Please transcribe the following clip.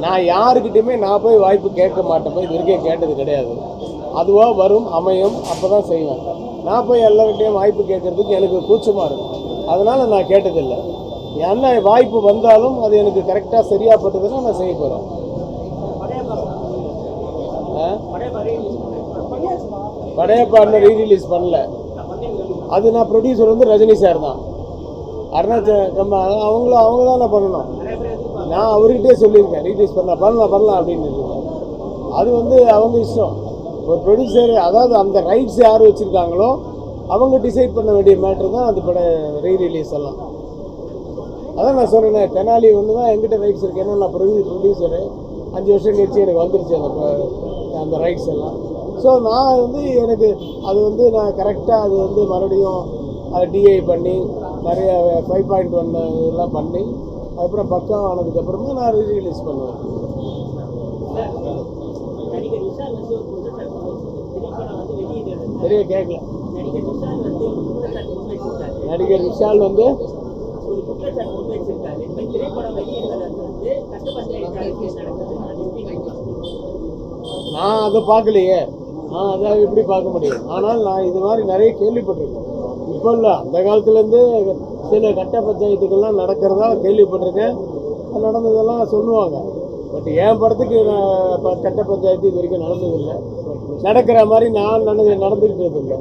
நான் யாருக்கிட்டையுமே நான் போய் வாய்ப்பு கேட்க மாட்டேன், இது வரைக்கும் கேட்டது கிடையாது. அதுவாக வரும், அமையும், அப்போ தான் செய்வேன். நான் போய் எல்லார்கிட்டையும் வாய்ப்பு கேட்கறதுக்கு எனக்கு கூச்சமாக இருக்கும், அதனால் நான் கேட்டதில்லை. என்ன வாய்ப்பு வந்தாலும் அது எனக்கு கரெக்டாக சரியாக பட்டதுன்னா நான் செய்ய போகிறேன். படையப்பா இன்னும் ரீரிலீஸ் பண்ணல. அது நான் ப்ரொடியூசர் வந்து ரஜினி சார் தான், அருணாச்சலம் அவங்க தான் நான் பண்ணணும். நான் அவர்கிட்டே சொல்லியிருக்கேன் ரீலீஸ் பண்ணலாம் அப்படின்னு இருக்கேன். அது வந்து அவங்க இஷ்டம். ஒரு ப்ரொடியூசர், அதாவது அந்த ரைட்ஸ் யார் வச்சுருக்காங்களோ அவங்க டிசைட் பண்ண வேண்டிய மேட்ரு தான் அது ரீரிலீஸ் எல்லாம். அதான் நான் சொன்னேன், தெனாலி ஒன்று தான் என்கிட்ட ரைட்ஸ் இருக்குது. ஏன்னா நான் ப்ரொடியூசரு 5 வருஷம் கழிச்சு எனக்கு வந்துருச்சு அந்த ரைட்ஸ் எல்லாம். ஸோ நான் வந்து எனக்கு அது வந்து நான் கரெக்டாக அது வந்து மறுபடியும் அதை டிஐ பண்ணி நிறைய 5.1 இதெல்லாம் பண்ணி அதுக்கப்புறம் பக்கா ஆனதுக்கப்புறமா நான் ரீரிலீஸ் பண்ணுவேன். சரியா கேட்கல. நடிகர் விஷால் வந்து நான் அதை பார்க்கலையே, நான் அதை எப்படி பார்க்க முடியும்? ஆனால் நான் இது மாதிரி நிறைய கேள்விப்பட்டிருக்கேன். இப்போ இல்லை, அந்த காலத்துலேருந்து சில கட்ட பஞ்சாயத்துக்கெல்லாம் நடக்கிறதா கேள்விப்பட்டிருக்கேன். நடந்ததெல்லாம் சொல்லுவாங்க. பட் என் படத்துக்கு கட்ட பஞ்சாயத்து இது வரைக்கும் நடந்ததில்லை. நடக்கிற மாதிரி நான் நடந்துக்கிட்டது இல்லை.